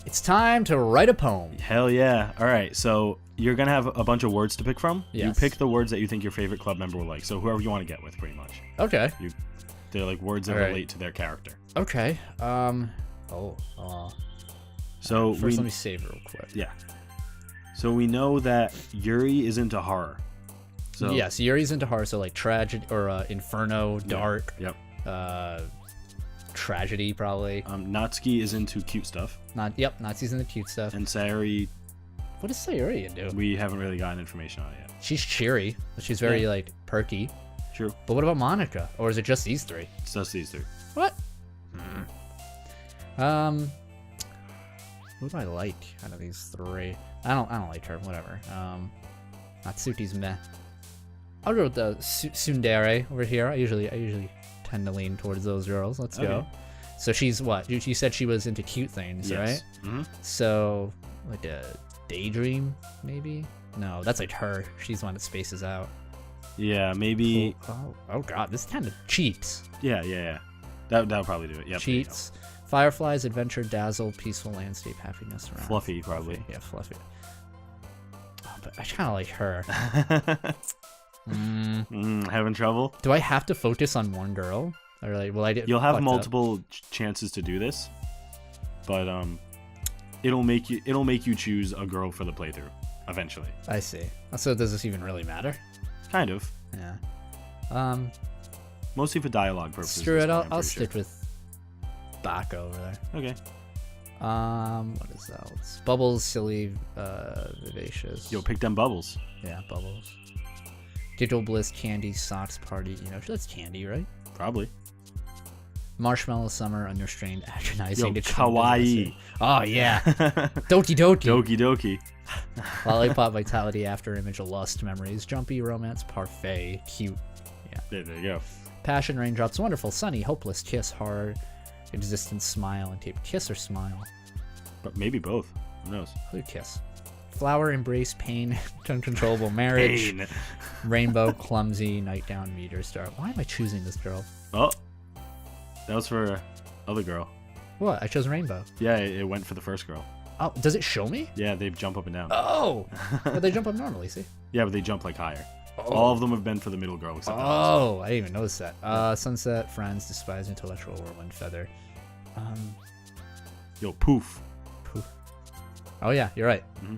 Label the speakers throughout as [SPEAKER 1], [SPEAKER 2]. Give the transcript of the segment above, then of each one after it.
[SPEAKER 1] It's time to write a poem.
[SPEAKER 2] Hell yeah. All right, so you're going to have a bunch of words to pick from.
[SPEAKER 1] Yes.
[SPEAKER 2] You pick the words that you think your favorite club member will like. So whoever you want to get with, pretty much.
[SPEAKER 1] Okay.
[SPEAKER 2] They're like words that relate to their character.
[SPEAKER 1] Okay.
[SPEAKER 2] So
[SPEAKER 1] first, let me save real quick.
[SPEAKER 2] Yeah. So we know that Yuri is into horror. So
[SPEAKER 1] yes, Yuri's into horror, so like tragedy or Inferno, Dark.
[SPEAKER 2] Yep.
[SPEAKER 1] Tragedy probably.
[SPEAKER 2] Natsuki is into cute stuff.
[SPEAKER 1] Nazi's into cute stuff.
[SPEAKER 2] And Sayuri,
[SPEAKER 1] what is Sayuri into?
[SPEAKER 2] we haven't really gotten information on it yet.
[SPEAKER 1] She's cheery, but she's very like perky.
[SPEAKER 2] True.
[SPEAKER 1] But what about Monica? Or is it just these three?
[SPEAKER 2] It's just these three.
[SPEAKER 1] What? Who do I like out of these three? I don't like her. Whatever. Natsuki's meh. I'll go with the Tsundere over here. I usually tend to lean towards those girls. Let's go. So she's what? You said she was into cute things,
[SPEAKER 2] Yes.
[SPEAKER 1] right?
[SPEAKER 2] Mm-hmm.
[SPEAKER 1] So like a daydream, maybe? No, that's like her. She's the one that spaces out.
[SPEAKER 2] Yeah, maybe.
[SPEAKER 1] Oh god, this kind of cheats.
[SPEAKER 2] Yeah. That'll probably do it. Yep.
[SPEAKER 1] Cheats. Fireflies, adventure, dazzle, peaceful landscape, happiness. Around.
[SPEAKER 2] Fluffy, probably.
[SPEAKER 1] Yeah, fluffy. Oh, but I kind of like her.
[SPEAKER 2] Having trouble?
[SPEAKER 1] Do I have to focus on one girl, or like, will I?
[SPEAKER 2] You'll have multiple chances to do this, but it'll make you choose a girl for the playthrough eventually.
[SPEAKER 1] I see. So does this even really matter?
[SPEAKER 2] Kind of.
[SPEAKER 1] Yeah.
[SPEAKER 2] Mostly for dialogue purposes.
[SPEAKER 1] Screw it. I'll stick with Baka over there.
[SPEAKER 2] Okay.
[SPEAKER 1] What is else? Bubbles, silly, vivacious.
[SPEAKER 2] Yo, pick them bubbles.
[SPEAKER 1] Yeah, Bubbles. Giggle, bliss, candy, socks, party. That's candy, right?
[SPEAKER 2] Probably.
[SPEAKER 1] Marshmallow, summer, unrestrained, agonizing.
[SPEAKER 2] Yo, kawaii.
[SPEAKER 1] Oh yeah. Doki Doki.
[SPEAKER 2] Doki Doki.
[SPEAKER 1] Lollipop, vitality, after image, lust, memories, jumpy, romance, parfait, cute. Yeah.
[SPEAKER 2] There you go.
[SPEAKER 1] Passion, raindrops, wonderful, sunny, hopeless, kiss, horror, existence, smile, and tape. Kiss or smile?
[SPEAKER 2] But maybe both. Who knows?
[SPEAKER 1] I'll do kiss. Flower, embrace, pain, uncontrollable marriage,
[SPEAKER 2] Pain.
[SPEAKER 1] rainbow, clumsy, night down, meteor star. Why am I choosing this girl?
[SPEAKER 2] Oh, that was for other girl.
[SPEAKER 1] What? I chose rainbow.
[SPEAKER 2] Yeah, it went for the first girl.
[SPEAKER 1] Oh, does it show me?
[SPEAKER 2] Yeah, they jump up and down.
[SPEAKER 1] Oh, but they jump up normally. See?
[SPEAKER 2] Yeah, but they jump like higher.
[SPEAKER 1] Oh.
[SPEAKER 2] All of them have been for the middle girl except that last
[SPEAKER 1] Oh, I didn't even notice that. Sunset, friends, despise, intellectual, whirlwind, feather.
[SPEAKER 2] Yo, poof.
[SPEAKER 1] Oh yeah, you're right.
[SPEAKER 2] Mm-hmm.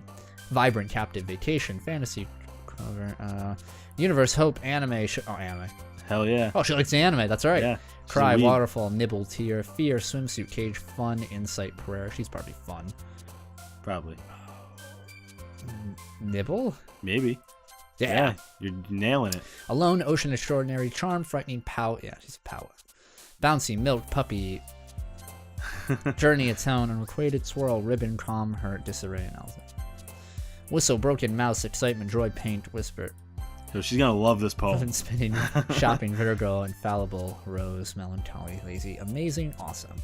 [SPEAKER 1] Vibrant, captive, vacation, fantasy, cover, universe, hope, anime. Anime.
[SPEAKER 2] Hell yeah.
[SPEAKER 1] Oh, she likes the anime. That's right.
[SPEAKER 2] Yeah.
[SPEAKER 1] Cry,
[SPEAKER 2] Sweet.
[SPEAKER 1] waterfall, nibble, tear, fear, swimsuit, cage, fun, insight, prayer. She's probably fun.
[SPEAKER 2] Probably.
[SPEAKER 1] Nibble?
[SPEAKER 2] Maybe.
[SPEAKER 1] Yeah.
[SPEAKER 2] You're nailing it.
[SPEAKER 1] Alone, ocean, extraordinary, charm, frightening, pout. Yeah, she's a pout. Bouncy, milk, puppy. Journey, its own, unrequited, swirl, ribbon, calm, hurt, disarray, analysis. Whistle, broken mouse, excitement, joy, paint, whisper.
[SPEAKER 2] So she's gonna love this poem.
[SPEAKER 1] Oven spinning, shopping, Virgo, infallible, rose, melancholy, lazy, amazing, awesome.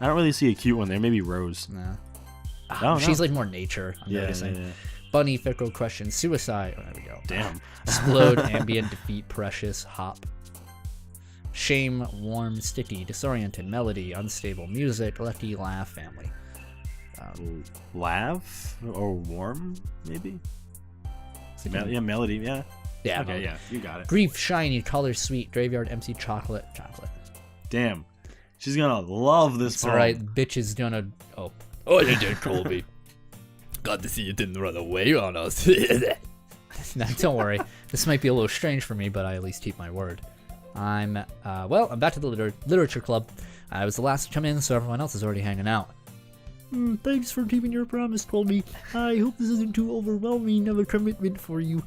[SPEAKER 2] I don't really see a cute one there. Maybe Rose.
[SPEAKER 1] No.
[SPEAKER 2] No.
[SPEAKER 1] She's like more nature, I'm noticing.
[SPEAKER 2] Yeah.
[SPEAKER 1] Bunny, fickle, question, suicide. Oh, there we go.
[SPEAKER 2] Damn.
[SPEAKER 1] Explode, ambient, defeat, precious, hop. Shame, warm, sticky, disoriented, melody, unstable, music, lefty, laugh, family.
[SPEAKER 2] Laugh or warm, maybe. Melody. Yeah.
[SPEAKER 1] Yeah.
[SPEAKER 2] Okay.
[SPEAKER 1] Melody.
[SPEAKER 2] Yeah. You got it.
[SPEAKER 1] Grief, shiny, color, sweet, graveyard, empty, chocolate.
[SPEAKER 2] Damn. She's gonna love this
[SPEAKER 1] That's
[SPEAKER 2] poem.
[SPEAKER 1] right. Bitch is gonna. Oh, you did, Colby. Glad to see you didn't run away on us. Nah, don't worry. This might be a little strange for me, but I at least keep my word. I'm back to the literature club. I was the last to come in, so everyone else is already hanging out. Thanks for keeping your promise, Colby. I hope this isn't too overwhelming of a commitment for you,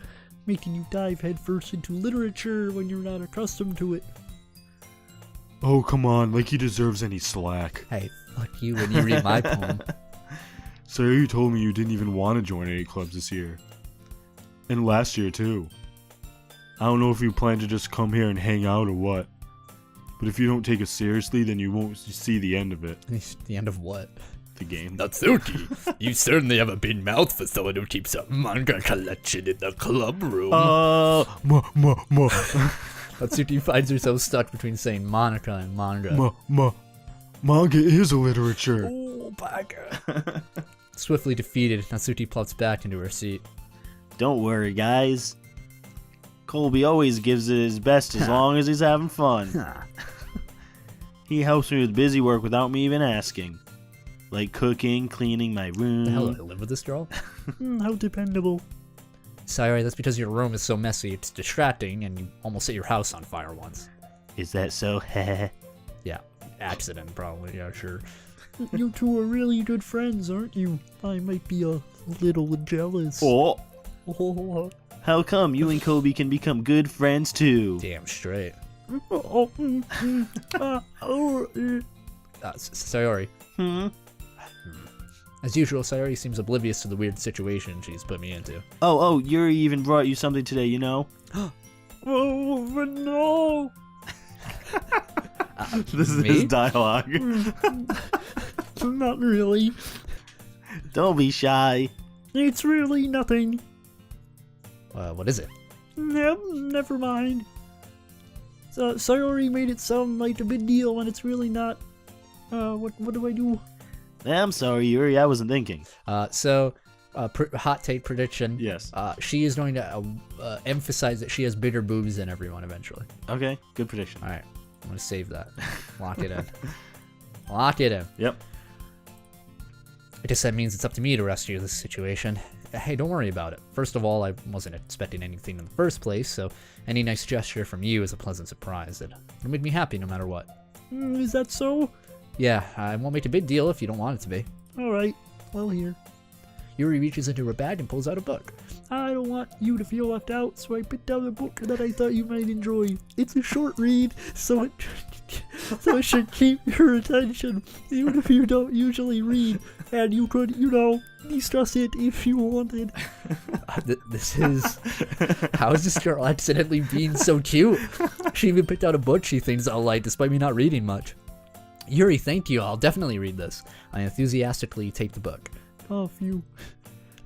[SPEAKER 1] making you dive headfirst into literature when you're not accustomed to it.
[SPEAKER 2] Oh, come on. Like he deserves any slack.
[SPEAKER 1] Hey, fuck you when you read my poem.
[SPEAKER 2] So you told me you didn't even want to join any clubs this year. And last year, too. I don't know if you plan to just come here and hang out or what. But if you don't take it seriously, then you won't see the end of it.
[SPEAKER 1] The end of what?
[SPEAKER 2] The game.
[SPEAKER 1] Natsuki, you certainly have a big mouth for someone who keeps a manga collection in the club room. Natsuki finds herself stuck between saying Monica and manga.
[SPEAKER 2] Manga is a literature.
[SPEAKER 1] Oh, bugger. Swiftly defeated, Natsuki plops back into her seat.
[SPEAKER 3] Don't worry, guys. Colby always gives it his best as long as he's having fun. He helps me with busy work without me even asking. Like cooking, cleaning my room.
[SPEAKER 1] The hell do I live with this girl?
[SPEAKER 2] How dependable.
[SPEAKER 1] Sorry, that's because your room is so messy, it's distracting, and you almost set your house on fire once.
[SPEAKER 3] Is that so?
[SPEAKER 1] Yeah, accident probably, yeah, sure.
[SPEAKER 2] You two are really good friends, aren't you? I might be a little jealous.
[SPEAKER 3] Oh. How come you and Colby can become good friends too?
[SPEAKER 1] Damn straight. Sayori. As usual, Sayori seems oblivious to the weird situation she's put me into.
[SPEAKER 3] Oh, Yuri even brought you something today, you know?
[SPEAKER 2] Oh, but no!
[SPEAKER 3] This is
[SPEAKER 1] Me?
[SPEAKER 3] his dialogue.
[SPEAKER 2] Not really.
[SPEAKER 3] Don't be shy.
[SPEAKER 2] It's really nothing.
[SPEAKER 1] What is it?
[SPEAKER 2] Never mind. Sayori made it sound like a big deal when it's really not. What do I do?
[SPEAKER 3] I'm sorry, Yuri, I wasn't thinking.
[SPEAKER 1] Hot take prediction.
[SPEAKER 3] Yes.
[SPEAKER 1] She is going to emphasize that she has bigger boobs than everyone eventually.
[SPEAKER 3] Okay, good prediction.
[SPEAKER 1] All right, I'm going to save that. Lock it in. Lock it in.
[SPEAKER 3] Yep.
[SPEAKER 1] I guess that means it's up to me to rescue this situation. Hey, don't worry about it. First of all, I wasn't expecting anything in the first place, so any nice gesture from you is a pleasant surprise. It'll make me happy no matter what.
[SPEAKER 2] Is that so?
[SPEAKER 1] Yeah, I won't make a big deal if you don't want it to be.
[SPEAKER 2] Alright, well here.
[SPEAKER 1] Yuri reaches into her bag and pulls out a book.
[SPEAKER 2] I don't want you to feel left out, so I picked out a book that I thought you might enjoy. It's a short read, so it should keep your attention, even if you don't usually read. And you could, discuss it if you wanted.
[SPEAKER 1] This is... How is this girl accidentally being so cute? She even picked out a book she thinks I'll like, despite me not reading much. Yuri, thank you. I'll definitely read this. I enthusiastically take the book.
[SPEAKER 2] Oh, phew.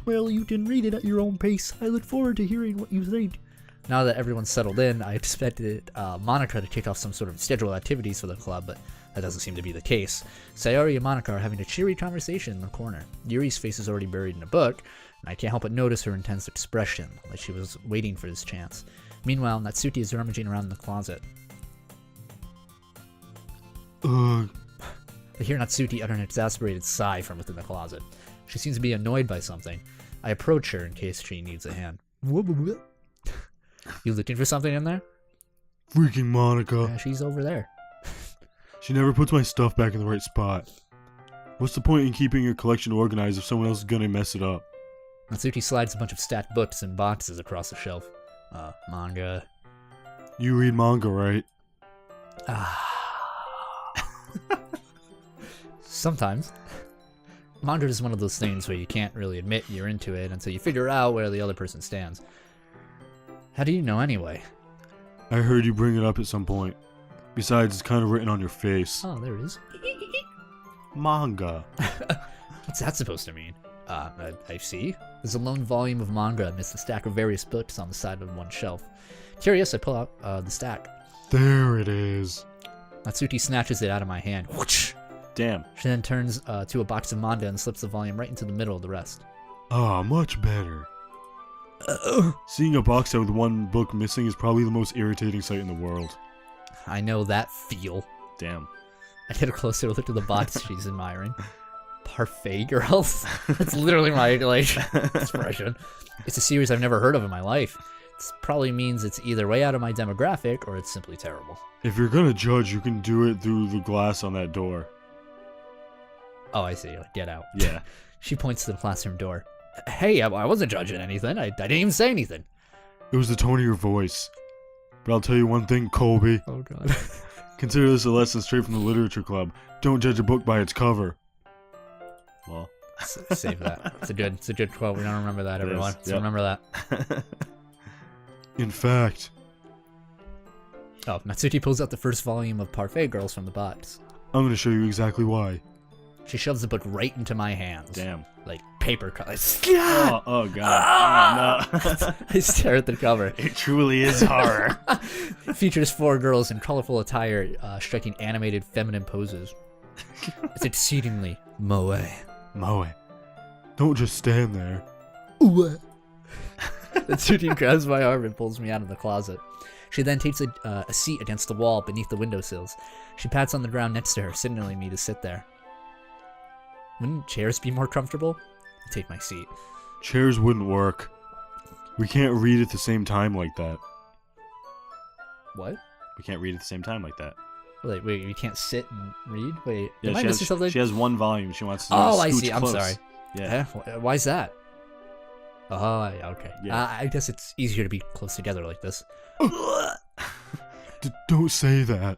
[SPEAKER 2] Well, you can read it at your own pace. I look forward to hearing what you think.
[SPEAKER 1] Now that everyone's settled in, I expected Monica to kick off some sort of scheduled activities for the club, but that doesn't seem to be the case. Sayori and Monica are having a cheery conversation in the corner. Yuri's face is already buried in a book, and I can't help but notice her intense expression, like she was waiting for this chance. Meanwhile, Natsuki is rummaging around in the closet. I hear Natsuki utter an exasperated sigh from within the closet. She seems to be annoyed by something. I approach her in case she needs a hand. You looking for something in there?
[SPEAKER 2] Freaking Monica.
[SPEAKER 1] Yeah, she's over there.
[SPEAKER 2] She never puts my stuff back in the right spot. What's the point in keeping your collection organized if someone else is gonna mess it up?
[SPEAKER 1] Natsuki slides a bunch of stacked books and boxes across the shelf. Manga.
[SPEAKER 2] You read manga, right?
[SPEAKER 1] Sometimes. Manga is one of those things where you can't really admit you're into it until you figure out where the other person stands. How do you know anyway?
[SPEAKER 2] I heard you bring it up at some point. Besides, it's kind of written on your face.
[SPEAKER 1] Oh, there it is.
[SPEAKER 2] Manga.
[SPEAKER 1] What's that supposed to mean? I see. There's a lone volume of manga amidst a stack of various books on the side of one shelf. Curious, I pull out the stack.
[SPEAKER 2] There it is.
[SPEAKER 1] Natsuki snatches it out of my hand. Whoosh!
[SPEAKER 3] Damn.
[SPEAKER 1] She then turns to a box of manga and slips the volume right into the middle of the rest.
[SPEAKER 2] Ah, much better. Seeing a box set with one book missing is probably the most irritating sight in the world.
[SPEAKER 1] I know that feel.
[SPEAKER 3] Damn.
[SPEAKER 1] I get a closer look at the box she's admiring. Parfait Girls? That's literally my expression. It's a series I've never heard of in my life. It probably means it's either way out of my demographic or it's simply terrible.
[SPEAKER 2] If you're gonna judge, you can do it through the glass on that door.
[SPEAKER 1] Oh, I see. Like, get out.
[SPEAKER 3] Yeah.
[SPEAKER 1] She points to the classroom door. Hey, I wasn't judging anything. I didn't even say anything.
[SPEAKER 2] It was the tone of your voice. But I'll tell you one thing, Colby.
[SPEAKER 1] Oh, God.
[SPEAKER 2] Consider this a lesson straight from the literature club. Don't judge a book by its cover.
[SPEAKER 3] Well,
[SPEAKER 1] save that. It's a good quote. We don't remember that, everyone. So
[SPEAKER 3] yep.
[SPEAKER 1] remember that.
[SPEAKER 2] In fact...
[SPEAKER 1] Oh, Natsuki pulls out the first volume of Parfait Girls from the box.
[SPEAKER 2] I'm gonna show you exactly why.
[SPEAKER 1] She shoves the book right into my hands.
[SPEAKER 3] damn.
[SPEAKER 1] Like paper cuts.
[SPEAKER 3] Oh god. Oh, no.
[SPEAKER 1] I stare at the cover.
[SPEAKER 3] It truly is horror.
[SPEAKER 1] It features 4 girls in colorful attire striking animated feminine poses. It's exceedingly moe.
[SPEAKER 2] Moe, don't just stand there.
[SPEAKER 1] Natsuki grabs my arm and pulls me out of the closet. She then takes a seat against the wall beneath the windowsills. She pats on the ground next to her, signaling me to sit there. Wouldn't chairs be more comfortable? I take my seat.
[SPEAKER 2] Chairs wouldn't work. We can't read at the same time like that.
[SPEAKER 1] What?
[SPEAKER 3] We can't read at the same time like that.
[SPEAKER 1] Wait, you can't sit and read? Wait,
[SPEAKER 3] Yeah,
[SPEAKER 1] am I missing something?
[SPEAKER 3] she has one volume. She wants to
[SPEAKER 1] Oh, I
[SPEAKER 3] scooch
[SPEAKER 1] see. I'm
[SPEAKER 3] close.
[SPEAKER 1] sorry.
[SPEAKER 3] Yeah.
[SPEAKER 1] Why's that? Oh, okay.
[SPEAKER 3] Yeah.
[SPEAKER 1] I guess it's easier to be close together like this.
[SPEAKER 2] Don't say that.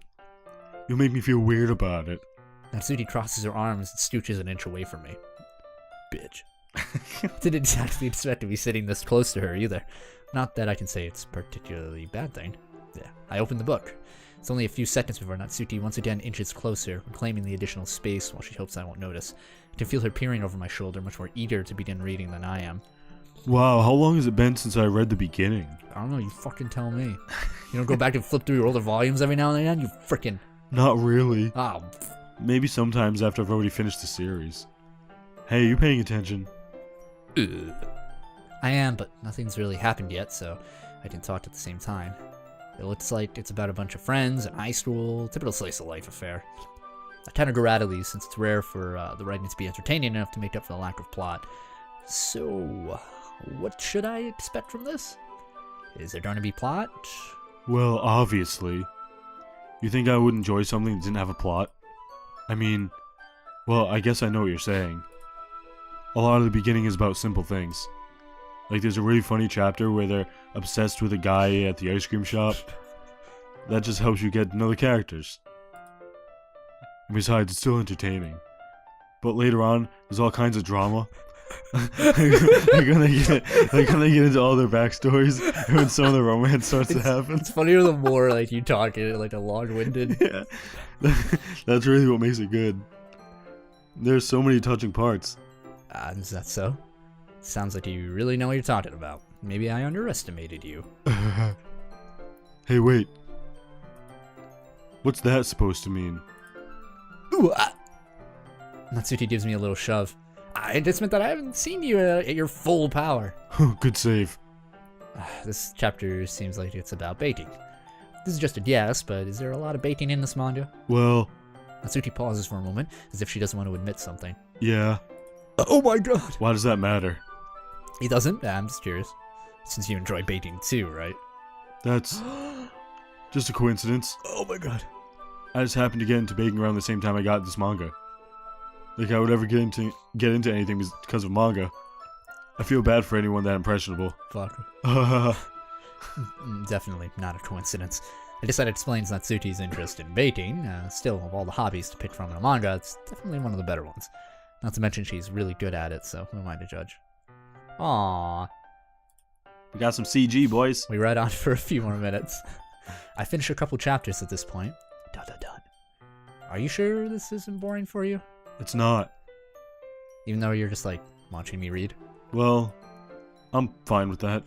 [SPEAKER 2] You'll make me feel weird about it.
[SPEAKER 1] Natsuki crosses her arms and scooches an inch away from me. Bitch. Didn't exactly expect to be sitting this close to her either. Not that I can say it's a particularly bad thing. Yeah, I open the book. It's only a few seconds before Natsuki once again inches closer, reclaiming the additional space while she hopes I won't notice. I can feel her peering over my shoulder, much more eager to begin reading than I am.
[SPEAKER 2] Wow, how long has it been since I read the beginning?
[SPEAKER 1] I don't know, you fucking tell me. You don't go back and flip through your older volumes every now and again? You frickin'...
[SPEAKER 2] Not really.
[SPEAKER 1] Oh.
[SPEAKER 2] Maybe sometimes after I've already finished the series. Hey, you paying attention?
[SPEAKER 1] Ugh. I am, but nothing's really happened yet, so I can talk at the same time. It looks like it's about a bunch of friends in high school, typical slice of life affair. I kind of go out of these since it's rare for the writing to be entertaining enough to make up for the lack of plot. So, what should I expect from this? Is there going to be plot?
[SPEAKER 2] Well, obviously. You think I would enjoy something that didn't have a plot? I mean, well, I guess I know what you're saying. A lot of the beginning is about simple things. Like there's a really funny chapter where they're obsessed with a guy at the ice cream shop. That just helps you get to know the characters. And besides, it's still entertaining. But later on, there's all kinds of drama. they're gonna get into all their backstories when some of the romance starts to happen.
[SPEAKER 1] It's funnier the more like you talk it, like a long-winded.
[SPEAKER 2] Yeah, that's really what makes it good. There's so many touching parts.
[SPEAKER 1] Is that so? Sounds like you really know what you're talking about. Maybe I underestimated you.
[SPEAKER 2] Hey, wait. What's that supposed to mean?
[SPEAKER 1] Ooh, Natsuki gives me a little shove. It just meant that I haven't seen you at your full power.
[SPEAKER 2] Good save.
[SPEAKER 1] This chapter seems like it's about baiting. This is just a guess, but is there a lot of baiting in this manga?
[SPEAKER 2] Well...
[SPEAKER 1] Natsuki pauses for a moment, as if she doesn't want to admit something.
[SPEAKER 2] Yeah.
[SPEAKER 1] Oh my god!
[SPEAKER 2] Why does that matter?
[SPEAKER 1] He doesn't? I'm just curious. Since you enjoy baiting too, right?
[SPEAKER 2] That's... just a coincidence.
[SPEAKER 1] Oh my god.
[SPEAKER 2] I just happened to get into baking around the same time I got this manga. Like I would ever get into anything because of manga. I feel bad for anyone that impressionable.
[SPEAKER 1] Fuck. Definitely not a coincidence. I guess that explains Natsuki's interest in baking. Still, of all the hobbies to pick from in a manga, it's definitely one of the better ones. Not to mention she's really good at it, so who am I to judge? Aww.
[SPEAKER 3] We got some CG, boys.
[SPEAKER 1] We read on for a few more minutes. I finished a couple chapters at this point. Dun. Are you sure this isn't boring for you?
[SPEAKER 2] It's not.
[SPEAKER 1] Even though you're just like watching me read?
[SPEAKER 2] Well, I'm fine with that.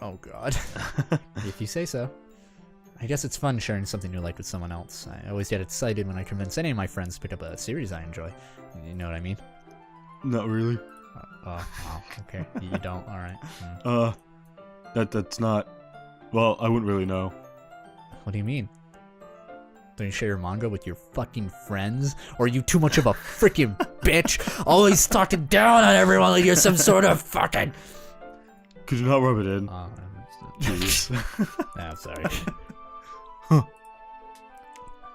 [SPEAKER 1] Oh god. If you say so. I guess it's fun sharing something you like with someone else. I always get excited when I convince any of my friends to pick up a series I enjoy. You know what I mean?
[SPEAKER 2] Not really.
[SPEAKER 1] Okay. You don't? Alright.
[SPEAKER 2] That's not... Well, I wouldn't really know.
[SPEAKER 1] What do you mean? Don't you share your manga with your fucking friends? Or are you too much of a freaking bitch? Always talking down on everyone like you're some sort of fucking...
[SPEAKER 2] Could you not rub it in?
[SPEAKER 1] Jeez. I'm sorry.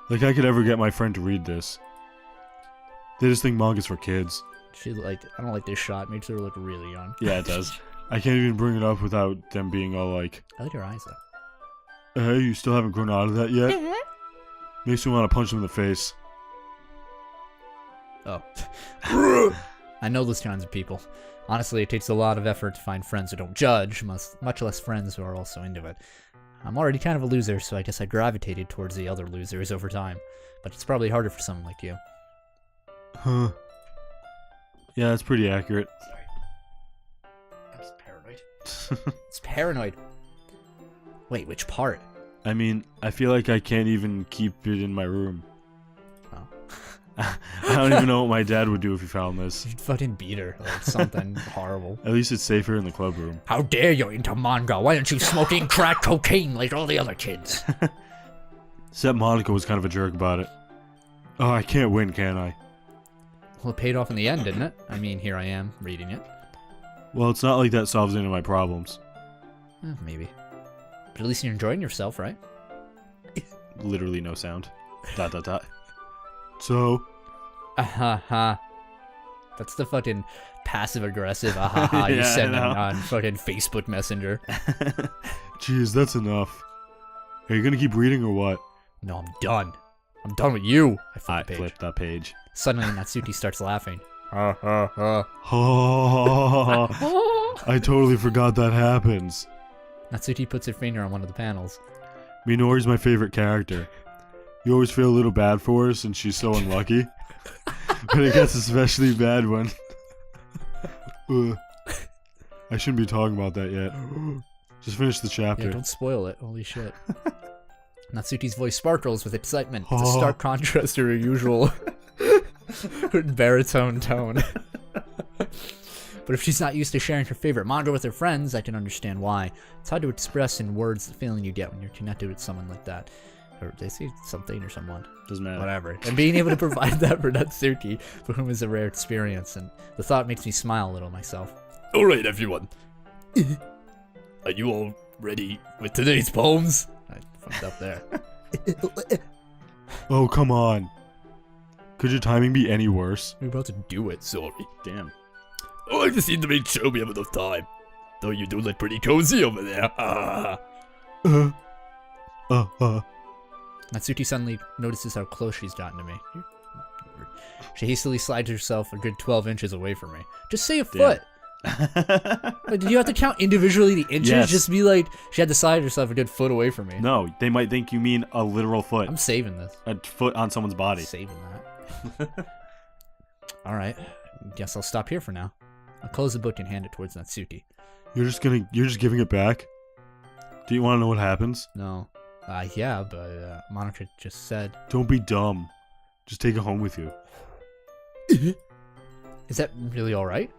[SPEAKER 2] Like I could ever get my friend to read this. They just think manga's for kids.
[SPEAKER 1] I don't like this shot. Makes her look really young.
[SPEAKER 2] Yeah, it does. I can't even bring it up without them being all like...
[SPEAKER 1] I like your eyes though.
[SPEAKER 2] Hey, you still haven't grown out of that yet? Makes me want to punch them in the face.
[SPEAKER 1] Oh. I know those kinds of people. Honestly, it takes a lot of effort to find friends who don't judge, much less friends who are also into it. I'm already kind of a loser, so I guess I gravitated towards the other losers over time. But it's probably harder for someone like you.
[SPEAKER 2] Huh. Yeah, that's pretty accurate.
[SPEAKER 1] Sorry. I'm just paranoid. It's paranoid. Wait, which part?
[SPEAKER 2] I mean, I feel like I can't even keep it in my room.
[SPEAKER 1] Oh.
[SPEAKER 2] I don't even know what my dad would do if he found this.
[SPEAKER 1] You'd fucking beat her. Like something horrible.
[SPEAKER 2] At least it's safer in the club room.
[SPEAKER 1] How dare you into manga? Why aren't you smoking crack cocaine like all the other kids?
[SPEAKER 2] Except Monica was kind of a jerk about it. Oh, I can't win, can I?
[SPEAKER 1] Well, it paid off in the end, didn't it? I mean, here I am, reading it.
[SPEAKER 2] Well, it's not like that solves any of my problems.
[SPEAKER 1] Maybe. But at least you're enjoying yourself, right?
[SPEAKER 2] Literally no sound. ... So?
[SPEAKER 1] That's the fucking passive-aggressive you
[SPEAKER 2] Yeah,
[SPEAKER 1] send
[SPEAKER 2] I know.
[SPEAKER 1] on fucking Facebook Messenger.
[SPEAKER 2] Jeez, that's enough. Are you gonna keep reading or what?
[SPEAKER 1] No, I'm done. I'm done with you. I flip
[SPEAKER 2] I
[SPEAKER 1] the page.
[SPEAKER 2] flipped that page.
[SPEAKER 1] Suddenly, Natsuki starts laughing.
[SPEAKER 2] I totally forgot that happens.
[SPEAKER 1] Natsuki puts her finger on one of the panels.
[SPEAKER 2] Minori's my favorite character. You always feel a little bad for her since she's so unlucky. But it gets especially bad when... I shouldn't be talking about that yet. Just finish the chapter.
[SPEAKER 1] Yeah, don't spoil it. Holy shit. Natsuki's voice sparkles with excitement. It's a stark contrast to her usual baritone tone. But if she's not used to sharing her favorite manga with her friends, I can understand why. It's hard to express in words the feeling you get when you're connected with someone like that. Or they say something or someone.
[SPEAKER 2] Doesn't matter.
[SPEAKER 1] Whatever. And being able to provide that for Natsuki, for whom is a rare experience, and the thought makes me smile a little myself.
[SPEAKER 4] Alright, everyone. Are you all ready with today's poems?
[SPEAKER 1] I fucked up there.
[SPEAKER 2] Oh, come on. Could your timing be any worse?
[SPEAKER 1] We're about to do it.
[SPEAKER 4] Sorry.
[SPEAKER 2] Damn.
[SPEAKER 4] Oh, I just need to make sure we have enough time. Though you do look pretty cozy over there.
[SPEAKER 1] Natsuki suddenly notices how close she's gotten to me. She hastily slides herself a good 12 inches away from me. Just say a foot. Like, did you have to count individually the inches?
[SPEAKER 2] Yes.
[SPEAKER 1] Just be like, she had to slide herself a good foot away from me.
[SPEAKER 2] No, they might think you mean a literal foot.
[SPEAKER 1] I'm saving this.
[SPEAKER 2] A foot on someone's body.
[SPEAKER 1] Saving that. Alright. Guess I'll stop here for now. I'll close the book and hand it towards Natsuki.
[SPEAKER 2] You're just giving it back? Do you want to know what happens?
[SPEAKER 1] No. Yeah, but Monica just said...
[SPEAKER 2] Don't be dumb. Just take it home with you.
[SPEAKER 1] Is that really alright?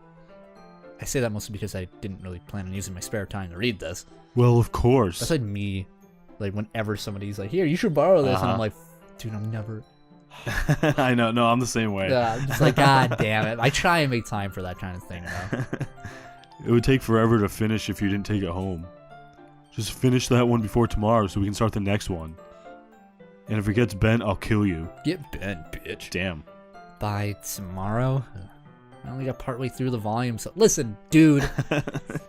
[SPEAKER 1] I say that mostly because I didn't really plan on using my spare time to read this.
[SPEAKER 2] Well, of course.
[SPEAKER 1] That's like me, like whenever somebody's like, here, you should borrow this, and I'm like, dude, I'm never...
[SPEAKER 2] I know, no, I'm the same way.
[SPEAKER 1] I'm just like, god damn it. I try and make time for that kind of thing, though.
[SPEAKER 2] It would take forever to finish if you didn't take it home. Just finish that one before tomorrow so we can start the next one. And if it gets bent, I'll kill you.
[SPEAKER 1] Get bent, bitch.
[SPEAKER 2] Damn.
[SPEAKER 1] By tomorrow? I only got partway through the volume, so... Listen, dude. You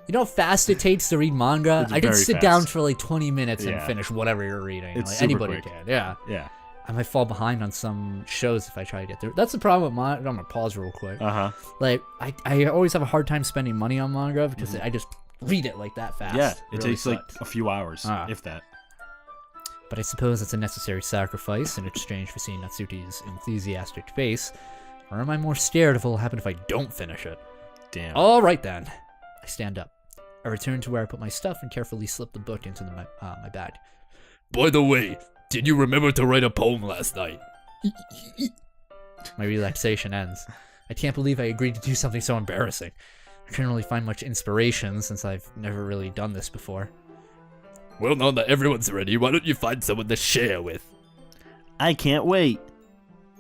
[SPEAKER 1] know how fast it takes to read manga?
[SPEAKER 2] It's
[SPEAKER 1] I can
[SPEAKER 2] very
[SPEAKER 1] sit
[SPEAKER 2] fast.
[SPEAKER 1] down for like 20 minutes and
[SPEAKER 2] Yeah.
[SPEAKER 1] finish whatever you're reading.
[SPEAKER 2] It's
[SPEAKER 1] Like,
[SPEAKER 2] super
[SPEAKER 1] anybody
[SPEAKER 2] quick.
[SPEAKER 1] can, yeah.
[SPEAKER 2] Yeah.
[SPEAKER 1] I might fall behind on some shows if I try to get through. That's the problem with manga. I'm gonna pause real quick.
[SPEAKER 2] Uh-huh.
[SPEAKER 1] Like, I always have a hard time spending money on manga because I just read it like that fast.
[SPEAKER 2] Yeah, it
[SPEAKER 1] really
[SPEAKER 2] takes like
[SPEAKER 1] sucks.
[SPEAKER 2] a few hours, if that.
[SPEAKER 1] But I suppose it's a necessary sacrifice in exchange for seeing Natsuki's enthusiastic face. Or am I more scared of what will happen if I don't finish it?
[SPEAKER 2] Damn.
[SPEAKER 1] Alright then. I stand up. I return to where I put my stuff and carefully slip the book into my bag.
[SPEAKER 4] By the way, did you remember to write a poem last night?
[SPEAKER 1] My relaxation ends. I can't believe I agreed to do something so embarrassing. I couldn't really find much inspiration since I've never really done this before.
[SPEAKER 4] Well, now that everyone's ready, why don't you find someone to share with?
[SPEAKER 3] I can't wait.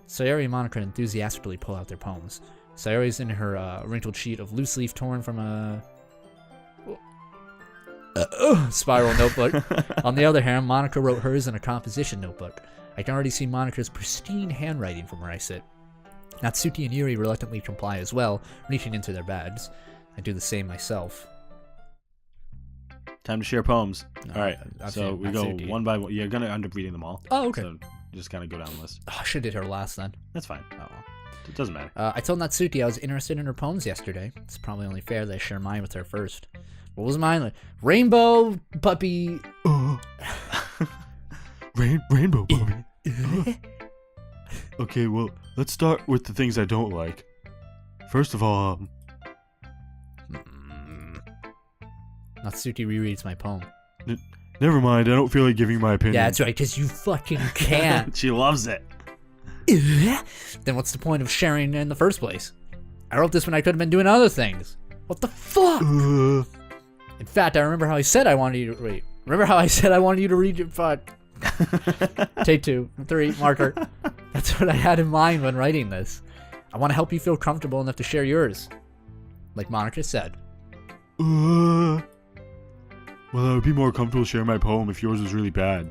[SPEAKER 1] Sayori and Monica enthusiastically pull out their poems. Sayori's in her wrinkled sheet of loose leaf torn from a spiral notebook. On the other hand, Monica wrote hers in a composition notebook. I can already see Monica's pristine handwriting from where I sit. Natsuki and Yuri reluctantly comply as well, reaching into their bags. I do the same myself.
[SPEAKER 2] Time to share poems.
[SPEAKER 1] No,
[SPEAKER 2] All right,
[SPEAKER 1] I've
[SPEAKER 2] so
[SPEAKER 1] seen
[SPEAKER 2] we go
[SPEAKER 1] Natsuki.
[SPEAKER 2] one by one. You're going to end up reading them all.
[SPEAKER 1] Oh, okay.
[SPEAKER 2] So just kind of go down the list.
[SPEAKER 1] Oh, I should have did her last then.
[SPEAKER 2] That's fine.
[SPEAKER 1] Oh, well.
[SPEAKER 2] It doesn't matter.
[SPEAKER 1] I told Natsuki I was interested in her poems yesterday. It's probably only fair that I share mine with her first. What was mine? Like, rainbow puppy.
[SPEAKER 2] Rainbow puppy. Okay, well, let's start with the things I don't like. First of all,
[SPEAKER 1] Natsuki rereads my poem.
[SPEAKER 2] never mind. I don't feel like giving my opinion.
[SPEAKER 1] Yeah, that's right, because you fucking can't.
[SPEAKER 2] She loves it.
[SPEAKER 1] then what's the point of sharing in the first place? I wrote this when I could have been doing other things. What the fuck? In fact, I remember how I said I wanted you to read. Remember how I said I wanted you to read your fuck? Take 2, 3, marker. That's what I had in mind when writing this. I want to help you feel comfortable enough to share yours. Like Monica said.
[SPEAKER 2] Well, I would be more comfortable sharing my poem if yours was really bad.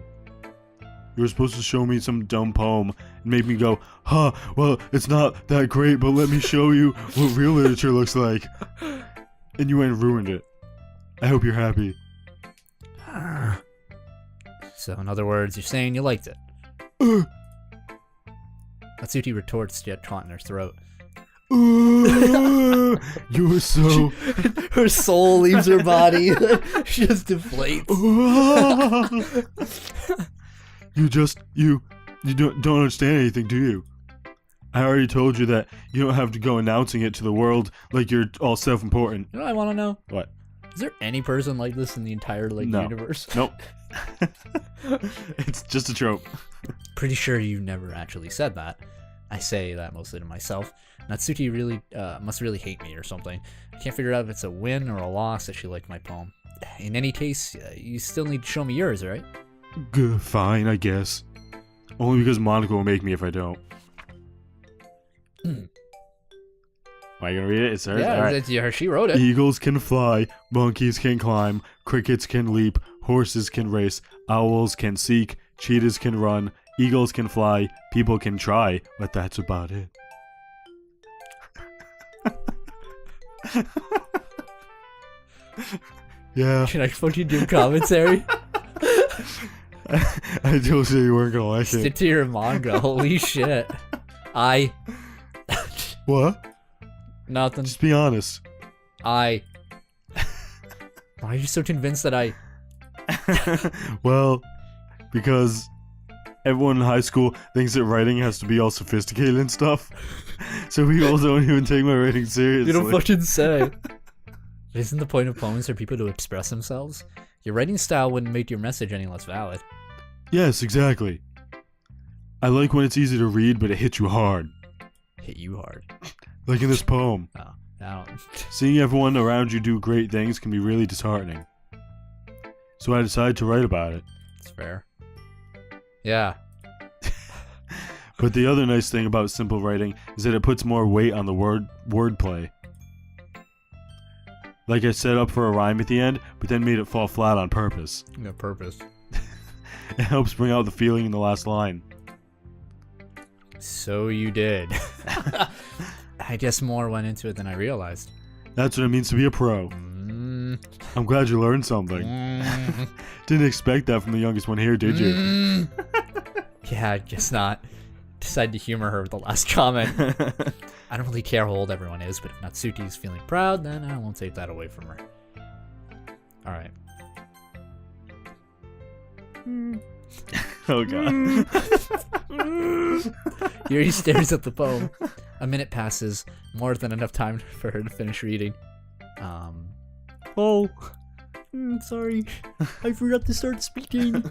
[SPEAKER 2] You were supposed to show me some dumb poem and make me go, huh, well, it's not that great, but let me show you what real literature looks like. And you went and ruined it. I hope you're happy.
[SPEAKER 1] So, in other words, you're saying you liked it. Natsuki retorts, yet caught in her throat.
[SPEAKER 2] You're so...
[SPEAKER 1] Her soul leaves her body. She just deflates.
[SPEAKER 2] You don't understand anything, do you? I already told you that you don't have to go announcing it to the world like you're all self-important.
[SPEAKER 1] You know what I want to know?
[SPEAKER 2] What?
[SPEAKER 1] Is there any person like this in the entire universe?
[SPEAKER 2] Nope. It's just a trope.
[SPEAKER 1] Pretty sure you never actually said that. I say that mostly to myself. Natsuki really must really hate me or something. I can't figure out if it's a win or a loss that she liked my poem. In any case, you still need to show me yours, right?
[SPEAKER 2] Fine, I guess. Only because Monica will make me if I don't. Am I gonna read it? It's hers?
[SPEAKER 1] Yeah,
[SPEAKER 2] Alright.
[SPEAKER 1] She wrote it.
[SPEAKER 2] Eagles can fly, monkeys can climb, crickets can leap, horses can race, owls can seek, cheetahs can run, eagles can fly, people can try, but that's about it. Yeah.
[SPEAKER 1] Can I fucking do commentary?
[SPEAKER 2] I told you you weren't gonna like
[SPEAKER 1] Stick
[SPEAKER 2] it.
[SPEAKER 1] to your manga. Holy shit.
[SPEAKER 2] What?
[SPEAKER 1] Nothing.
[SPEAKER 2] Just be honest.
[SPEAKER 1] Why are you so convinced that I...
[SPEAKER 2] Well, because everyone in high school thinks that writing has to be all sophisticated and stuff. So people don't even take my writing seriously.
[SPEAKER 1] You don't fucking say. Isn't the point of poems for people to express themselves? Your writing style wouldn't make your message any less valid.
[SPEAKER 2] Yes, exactly. I like when it's easy to read, but it hits you hard.
[SPEAKER 1] Hit you hard.
[SPEAKER 2] Like in this poem.
[SPEAKER 1] Oh, I don't...
[SPEAKER 2] Seeing everyone around you do great things can be really disheartening. So I decided to write about it.
[SPEAKER 1] It's fair. Yeah.
[SPEAKER 2] But the other nice thing about simple writing is that it puts more weight on the wordplay. Like I set up for a rhyme at the end, but then made it fall flat on purpose.
[SPEAKER 1] No purpose.
[SPEAKER 2] It helps bring out the feeling in the last line.
[SPEAKER 1] So you did. I guess more went into it than I realized.
[SPEAKER 2] That's what it means to be a pro. I'm glad you learned something. Didn't expect that from the youngest one here, did you?
[SPEAKER 1] Yeah, I guess not. Decided to humor her with the last comment. I don't really care how old everyone is, but if Natsuki's feeling proud, then I won't take that away from her. Alright.
[SPEAKER 2] Oh god.
[SPEAKER 1] Yuri stares at the poem. A minute passes, more than enough time for her to finish reading. Sorry. I forgot to start speaking.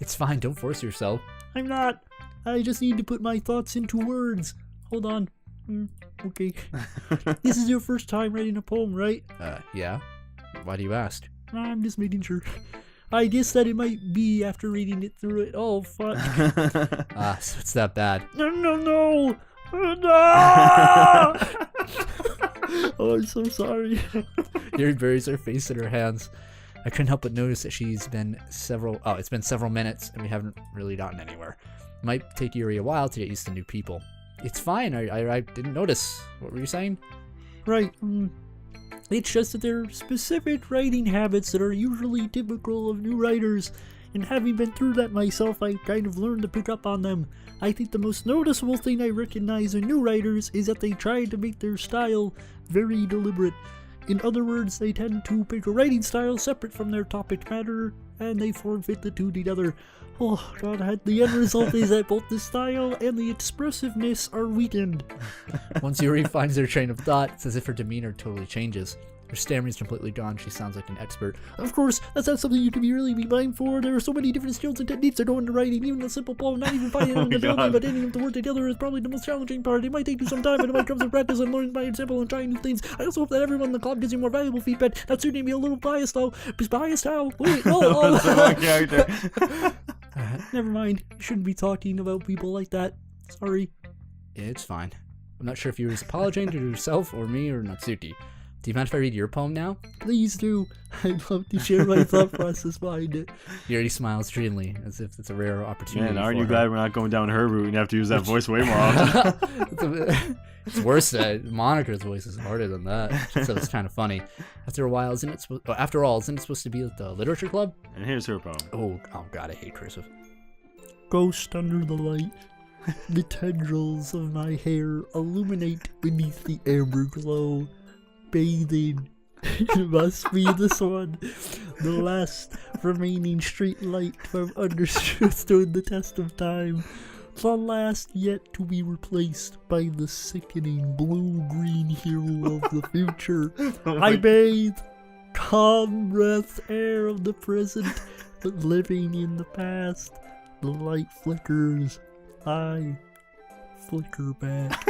[SPEAKER 1] It's fine, don't force yourself. I'm not. I just need to put my thoughts into words. Hold on. Okay. This is your first time writing a poem, right? Yeah. Why do you ask? I'm just making sure. I guess that it might be after reading it through it. Oh, fuck. So it's that bad. No! Oh, I'm so sorry. Yuri buries her face in her hands. I couldn't help but notice that it's been several minutes and we haven't really gotten anywhere. It might take Yuri a while to get used to new people. It's fine, I didn't notice. What were you saying? Right, it's just that there are specific writing habits that are usually typical of new writers, and having been through that myself, I kind of learned to pick up on them. I think the most noticeable thing I recognize in new writers is that they try to make their style very deliberate. In other words, they tend to pick a writing style separate from their topic matter, and they form-fit the two together. Oh god, the end result is that both the style and the expressiveness are weakened. Once Yuri finds her train of thought, it's as if her demeanor totally changes. Her stammering's completely gone. She sounds like an expert. Of course, that's not something you can really be blamed for. There are so many different skills and techniques that go into writing. Even a simple poem, not even finding an ability, but getting them to work together is probably the most challenging part. It might take you some time, but it might come from practice and learning by example and trying new things. I also hope that everyone in the club gives you more valuable feedback. That's certainly be a little biased, though. Biased how? Wait, no.
[SPEAKER 3] That's the wrong character.
[SPEAKER 1] Never mind. You shouldn't be talking about people like that. Sorry. Yeah, it's fine. I'm not sure if you were apologizing to yourself or me or Natsuki. Do you mind if I read your poem now? Please do. I'd love to share my thought process behind it. He already smiles dreamily, as if it's a rare opportunity.
[SPEAKER 3] Man, aren't
[SPEAKER 1] for
[SPEAKER 3] you
[SPEAKER 1] her.
[SPEAKER 3] glad we're not going down her route and have to use that voice way more often?
[SPEAKER 1] It's worse that Monica's voice is harder than that, so it's kind of funny. After a while, isn't it supposed to be at the literature club?
[SPEAKER 3] And here's her poem.
[SPEAKER 1] Oh God, I hate cursive. Ghost under the light, the tendrils of my hair illuminate beneath the amber glow. Bathing, it must be the sun, the last remaining street light to have understood the test of time, the last yet to be replaced by the sickening blue-green hero of the future. I bathe, calm breath air of the present, but living in the past. The light flickers, I flicker back.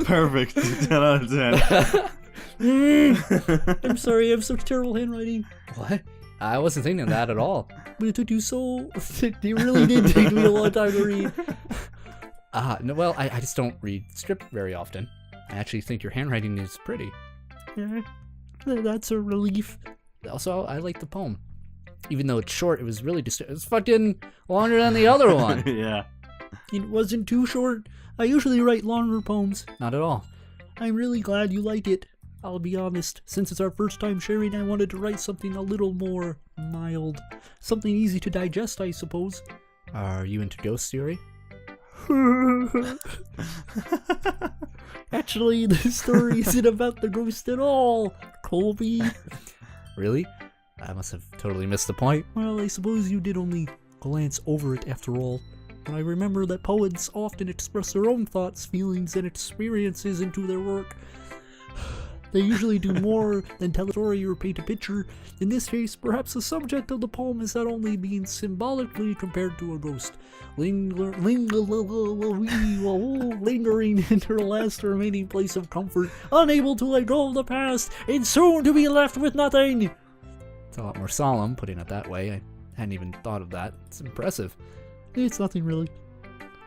[SPEAKER 3] Perfect. 10 out of 10.
[SPEAKER 1] I'm sorry, I have such terrible handwriting. What? I wasn't thinking of that at all. But it took you so... It really did take me a long time to read. No, well, I just don't read script very often. I actually think your handwriting is pretty. Yeah, that's a relief. Also, I like the poem. Even though it's short, it was really just... It was fucking longer than the other one.
[SPEAKER 3] Yeah.
[SPEAKER 1] It wasn't too short. I usually write longer poems. Not at all. I'm really glad you like it. I'll be honest, since it's our first time sharing, I wanted to write something a little more mild. Something easy to digest, I suppose. Are you into ghost theory? Actually, the story isn't about the ghost at all, Colby. Really? I must have totally missed the point. Well, I suppose you did only glance over it after all. But I remember that poets often express their own thoughts, feelings, and experiences into their work. They usually do more than tell a story or paint a picture. In this case, perhaps the subject of the poem is not only being symbolically compared to a ghost, lingering in her last remaining place of comfort, unable to let go of the past, and soon to be left with nothing. It's a lot more solemn, putting it that way. I hadn't even thought of that. It's impressive. It's nothing really.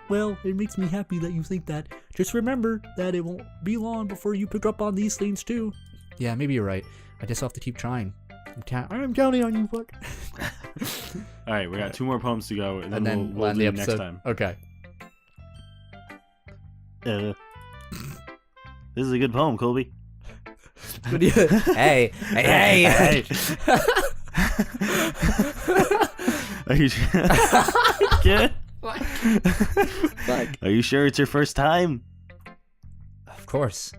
[SPEAKER 1] Well, it makes me happy that you think that. Just remember that it won't be long before you pick up on these things too. Yeah, maybe you're right. I just have to keep trying. I'm counting on you, fuck.
[SPEAKER 3] Alright, we got 2 more poems to go, and then we'll
[SPEAKER 1] end
[SPEAKER 3] do
[SPEAKER 1] the
[SPEAKER 3] it
[SPEAKER 1] episode
[SPEAKER 3] next time.
[SPEAKER 1] Okay.
[SPEAKER 3] This is a good poem, Colby.
[SPEAKER 1] What do you... Hey.
[SPEAKER 3] Are you Kid?
[SPEAKER 1] Fuck.
[SPEAKER 3] Are you sure it's your first time?
[SPEAKER 1] Of course.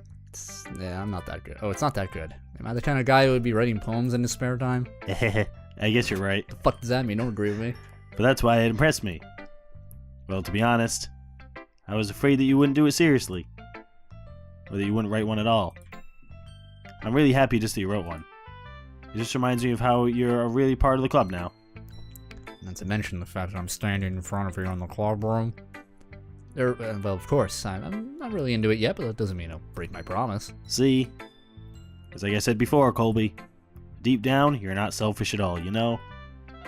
[SPEAKER 1] I'm not that good. Oh, it's not that good. Am I the kind of guy who would be writing poems in his spare time?
[SPEAKER 3] I guess you're right.
[SPEAKER 1] The fuck does that mean? Don't agree with me.
[SPEAKER 3] But that's why it impressed me. Well, to be honest, I was afraid that you wouldn't do it seriously. Or that you wouldn't write one at all. I'm really happy just that you wrote one. It just reminds me of how you're a really part of the club now.
[SPEAKER 1] Not to mention the fact that I'm standing in front of you in the club room. Well, of course, I'm not really into it yet, but that doesn't mean I'll break my promise.
[SPEAKER 3] See? As like I said before, Colby, deep down, you're not selfish at all, you know?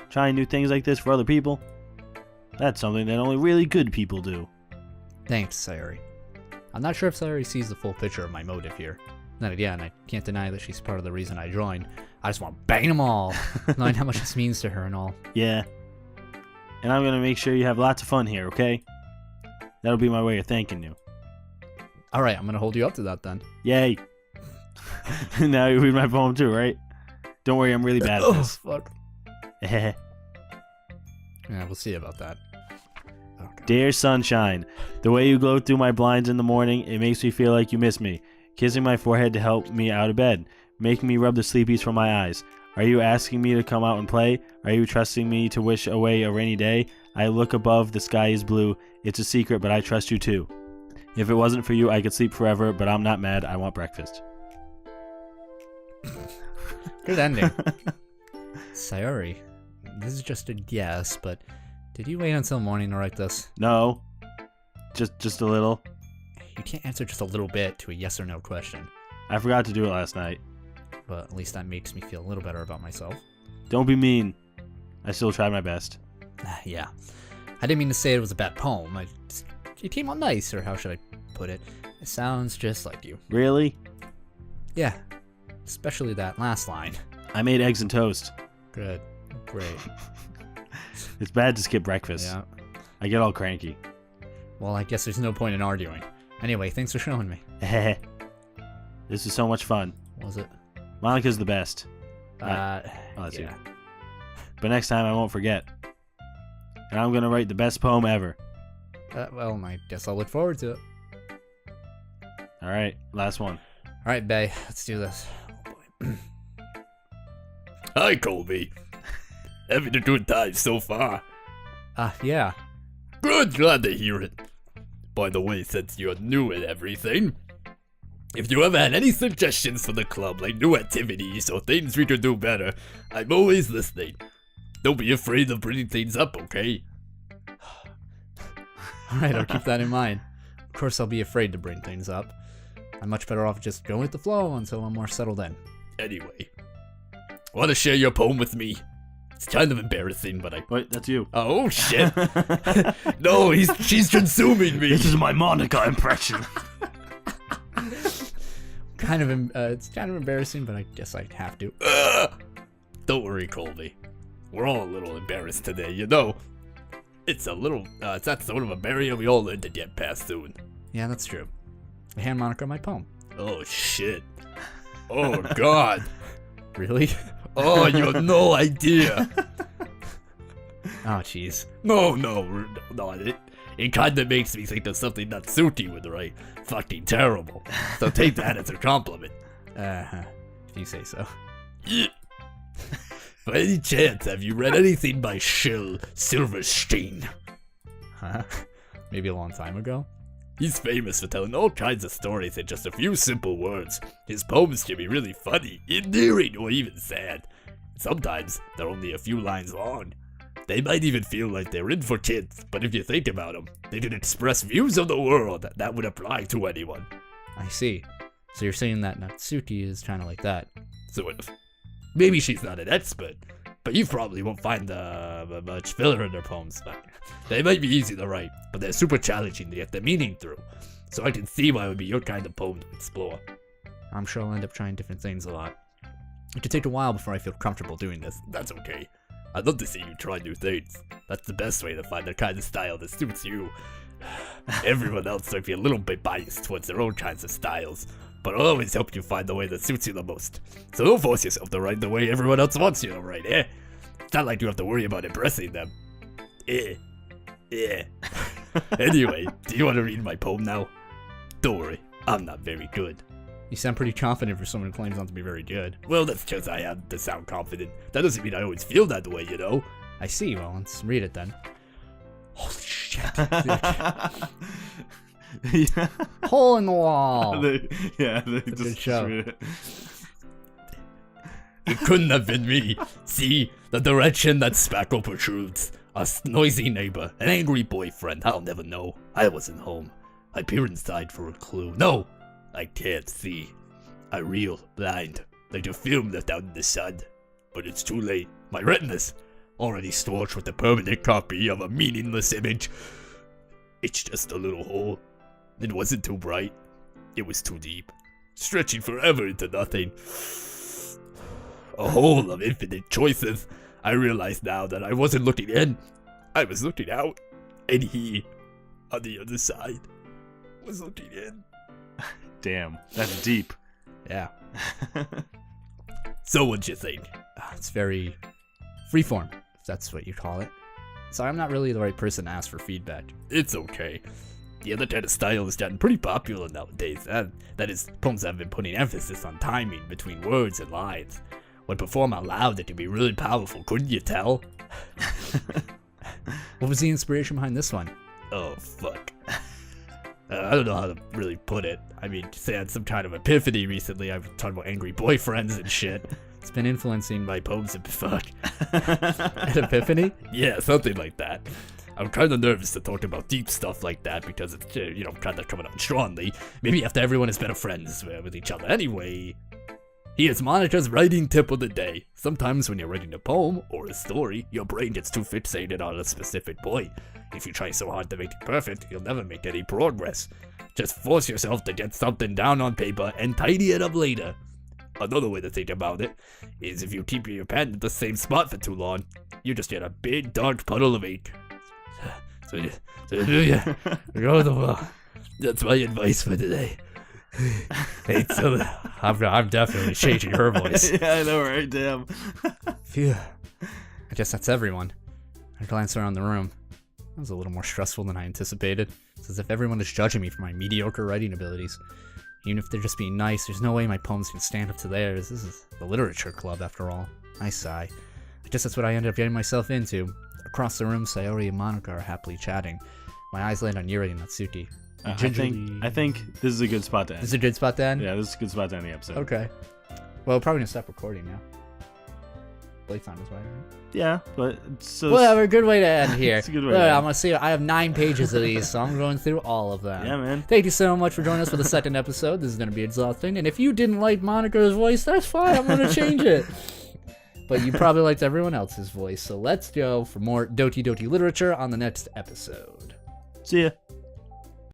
[SPEAKER 3] Trying new things like this for other people, that's something that only really good people do.
[SPEAKER 1] Thanks, Sayuri. I'm not sure if Sayuri sees the full picture of my motive here. Then again, I can't deny that she's part of the reason I joined. I just want to bang them all, knowing how much this means to her and all.
[SPEAKER 3] Yeah. And I'm gonna make sure you have lots of fun here, okay? That'll be my way of thanking you.
[SPEAKER 1] Alright, I'm gonna hold you up to that then.
[SPEAKER 3] Yay. Now you read my poem too, right? Don't worry, I'm really bad at this.
[SPEAKER 1] Fuck.
[SPEAKER 3] Yeah,
[SPEAKER 1] We'll see about that. Oh, God.
[SPEAKER 3] Dear sunshine, the way you glow through my blinds in the morning, it makes me feel like you miss me. Kissing my forehead to help me out of bed, making me rub the sleepies from my eyes. Are you asking me to come out and play? Are you trusting me to wish away a rainy day? I look above, the sky is blue. It's a secret, but I trust you too. If it wasn't for you, I could sleep forever, but I'm not mad. I want breakfast.
[SPEAKER 1] Good ending. Sayori, this is just a guess, but did you wait until morning to write this?
[SPEAKER 3] No. Just a little.
[SPEAKER 1] You can't answer just a little bit to a yes or no question.
[SPEAKER 3] I forgot to do it last night.
[SPEAKER 1] But at least that makes me feel a little better about myself.
[SPEAKER 3] Don't be mean. I still tried my best.
[SPEAKER 1] Yeah. I didn't mean to say it was a bad poem. You came out nice, or how should I put it? It sounds just like you.
[SPEAKER 3] Really?
[SPEAKER 1] Yeah. Especially that last line.
[SPEAKER 3] I made eggs and toast.
[SPEAKER 1] Good. Great.
[SPEAKER 3] It's bad to skip breakfast.
[SPEAKER 1] Yeah.
[SPEAKER 3] I get all cranky.
[SPEAKER 1] Well, I guess there's no point in arguing. Anyway, thanks for showing me.
[SPEAKER 3] This is so much fun.
[SPEAKER 1] Was it?
[SPEAKER 3] Monica's the best.
[SPEAKER 1] That's
[SPEAKER 3] you. But next time I won't forget. And I'm gonna write the best poem ever.
[SPEAKER 1] Well, I guess I'll look forward to it.
[SPEAKER 3] Alright, last one.
[SPEAKER 1] Alright, Bay, let's do this. Oh, boy.
[SPEAKER 4] Hi, Colby. Having a good time so far.
[SPEAKER 1] Yeah.
[SPEAKER 4] Good, glad to hear it. By the way, since you're new at everything, if you ever had any suggestions for the club, like new activities or things we could do better, I'm always listening. Don't be afraid of bringing things up, okay?
[SPEAKER 1] Alright, I'll keep that in mind. Of course, I'll be afraid to bring things up. I'm much better off just going with the flow until I'm more settled in.
[SPEAKER 4] Anyway, want to share your poem with me? It's kind of embarrassing, but I...
[SPEAKER 3] Wait, that's you.
[SPEAKER 4] Oh, shit. No, she's consuming me.
[SPEAKER 3] This is my Monica impression.
[SPEAKER 1] It's kind of embarrassing, but I guess I have to.
[SPEAKER 4] Don't worry, Colby. We're all a little embarrassed today, you know. It's that sort of a barrier we all learn to get past soon.
[SPEAKER 1] Yeah, that's true. I hand Monica my poem.
[SPEAKER 4] Oh, shit. Oh, God.
[SPEAKER 1] Really?
[SPEAKER 4] Oh, you have no idea.
[SPEAKER 1] Oh, jeez.
[SPEAKER 4] No, it kind of makes me think of something that Suki would write. Fucking terrible. So take that as a compliment.
[SPEAKER 1] If you say so.
[SPEAKER 4] Yeah. By any chance, have you read anything by Shel Silverstein?
[SPEAKER 1] Huh? Maybe a long time ago?
[SPEAKER 4] He's famous for telling all kinds of stories in just a few simple words. His poems can be really funny, endearing, or even sad. Sometimes they're only a few lines long. They might even feel like they're in for kids, but if you think about them, they can express views of the world that would apply to anyone.
[SPEAKER 1] I see. So you're saying that Natsuki is kind of like that.
[SPEAKER 4] Sort of. Maybe she's not an expert, but you probably won't find much filler in her poems. They might be easy to write, but they're super challenging to get the meaning through. So I can see why it would be your kind of poem to explore.
[SPEAKER 1] I'm sure I'll end up trying different things a lot. It could take a while before I feel comfortable doing this.
[SPEAKER 4] That's okay. I'd love to see you try new things. That's the best way to find the kind of style that suits you. Everyone else might be a little bit biased towards their own kinds of styles, but I'll always help you find the way that suits you the most. So don't force yourself to write the way everyone else wants you to write, eh? It's not like you have to worry about impressing them. Anyway, do you want to read my poem now? Don't worry, I'm not very good.
[SPEAKER 1] You sound pretty confident for someone who claims not to be very good.
[SPEAKER 4] Well, that's because I have to sound confident. That doesn't mean I always feel that way, you know?
[SPEAKER 1] I see. Well, let's read it then. Holy shit.
[SPEAKER 3] Yeah.
[SPEAKER 1] Hole in the wall.
[SPEAKER 3] They
[SPEAKER 1] It's a good show.
[SPEAKER 3] read it.
[SPEAKER 4] It couldn't have been me. See, the direction that spackle protrudes. A noisy neighbor, an angry boyfriend, I'll never know. I wasn't home. I peer inside for a clue. No, I can't see. I reel, blind, like a film left out in the sun. But it's too late. My retina's already scorched with a permanent copy of a meaningless image. It's just a little hole. It wasn't too bright. It was too deep, stretching forever into nothing. A hole of infinite choices. I realize now that I wasn't looking in. I was looking out. And he, on the other side, was looking in.
[SPEAKER 3] Damn, that's deep.
[SPEAKER 1] Yeah.
[SPEAKER 4] So what'd you think?
[SPEAKER 1] It's very freeform, if that's what you call it. So I'm not really the right person to ask for feedback.
[SPEAKER 4] It's okay. The other kind of style has gotten pretty popular nowadays. That is, poems have been putting emphasis on timing between words and lines. When performed out loud, it can be really powerful, couldn't you tell?
[SPEAKER 1] What was the inspiration behind this one?
[SPEAKER 4] Oh, fuck. I don't know how to really put it. I mean, say I had some kind of epiphany recently. I've been talking about angry boyfriends and shit.
[SPEAKER 1] It's been influencing my poems and fuck. An epiphany?
[SPEAKER 4] Yeah, something like that. I'm kind of nervous to talk about deep stuff like that because it's, kind of coming out strongly. Maybe after everyone is better friends with each other. Anyway, here's Monica's writing tip of the day. Sometimes when you're writing a poem or a story, your brain gets too fixated on a specific point. If you try so hard to make it perfect, you'll never make any progress. Just force yourself to get something down on paper and tidy it up later. Another way to think about it is if you keep your pen at the same spot for too long, you just get a big dark puddle of ink. So yeah, go the well. That's my advice for today. Hey, so
[SPEAKER 1] I'm definitely changing her voice.
[SPEAKER 3] Yeah, I know, right? Damn.
[SPEAKER 1] Phew. I guess that's everyone. I glance around the room. That was a little more stressful than I anticipated. It's as if everyone is judging me for my mediocre writing abilities. Even if they're just being nice, there's no way my poems can stand up to theirs. This is the literature club, after all. I sigh. I guess that's what I ended up getting myself into. Across the room, Sayori and Monica are happily chatting. My eyes land on Yuri and Natsuki.
[SPEAKER 3] I think this is a good spot to end.
[SPEAKER 1] This is a good spot to end?
[SPEAKER 3] Yeah, this is a good spot to end the episode.
[SPEAKER 1] Okay. Well, probably gonna stop recording now. Playtime is right.
[SPEAKER 3] Yeah, but so
[SPEAKER 1] Whatever, good way to end here.
[SPEAKER 3] It's a good way to end.
[SPEAKER 1] I'm gonna see. I have 9 pages of these, so I'm going through all of them.
[SPEAKER 3] Yeah, man.
[SPEAKER 1] Thank you so much for joining us for the second episode. This is gonna be exhausting, and if you didn't like Monica's voice, that's fine. I'm gonna change it. But you probably liked everyone else's voice, so let's go for more Doki Doki Literature on the next episode.
[SPEAKER 3] See ya.